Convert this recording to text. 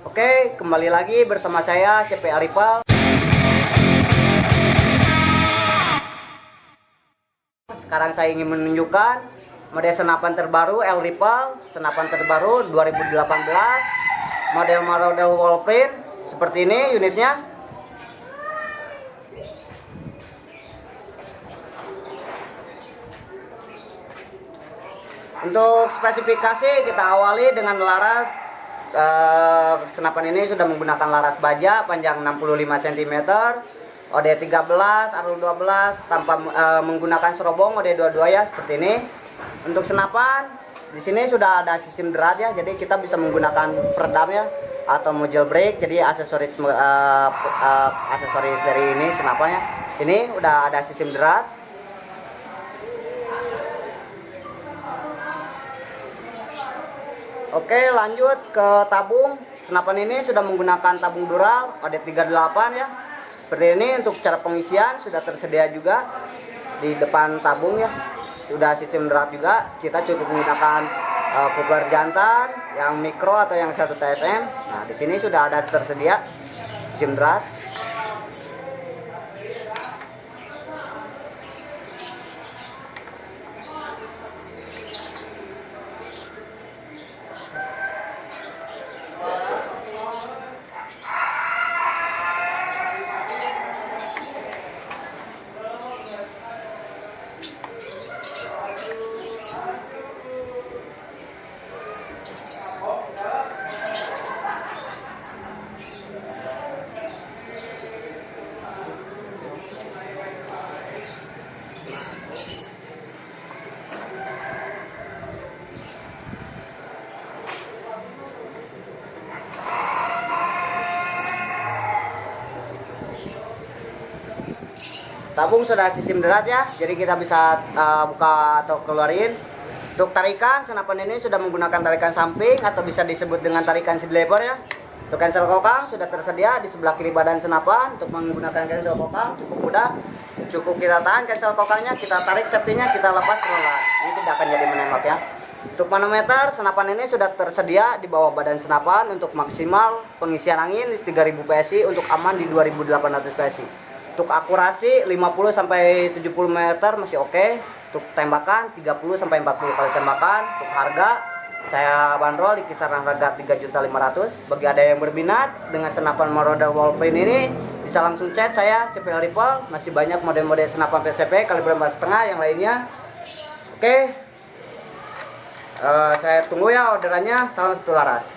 Oke, kembali lagi bersama saya CPA Ripal. Sekarang saya ingin menunjukkan model senapan terbaru L Ripal, senapan terbaru 2018, model wallprint seperti ini unitnya. Untuk spesifikasi kita awali dengan laras. Senapan ini sudah menggunakan laras baja panjang 65 cm, OD13, ARU12 tanpa menggunakan serobong OD22 ya, seperti ini. Untuk senapan di sini sudah ada sistem derat ya, jadi kita bisa menggunakan peredam ya atau mau jailbreak. Jadi aksesoris dari ini senapannya. Sini udah ada sistem derat. Oke, lanjut ke tabung. Senapan ini sudah menggunakan tabung dural OD38 ya. Seperti ini. Untuk cara pengisian sudah tersedia juga di depan tabung ya. Sudah sistem derat juga. Kita cukup menggunakan coupler jantan yang mikro atau yang 1 TSM. Nah, di sini sudah ada tersedia sistem derat. Tabung sudah sistem derat ya, jadi kita bisa buka atau keluarin. Untuk tarikan, senapan ini sudah menggunakan tarikan samping atau bisa disebut dengan tarikan seat lever ya. Untuk cancel kokang sudah tersedia di sebelah kiri badan senapan. Untuk menggunakan cancel kokang cukup mudah, cukup kita tahan cancel kokangnya, kita tarik safety-nya, kita lepas rolan. Ini tidak akan jadi menembak ya. Untuk manometer, senapan ini sudah tersedia di bawah badan senapan untuk maksimal pengisian angin 3000 PSI, untuk aman di 2800 PSI. Untuk akurasi 50-70 meter masih oke. Untuk tembakan 30-40 kali tembakan. Untuk harga saya bandrol di kisaran harga 3.500.000. Bagi ada yang berminat dengan senapan model wallprint ini, bisa langsung chat saya CPA Ripal. Masih banyak model-model senapan PCP kaliber 4,5 yang lainnya. Oke, saya tunggu ya orderannya. Salam satu laras.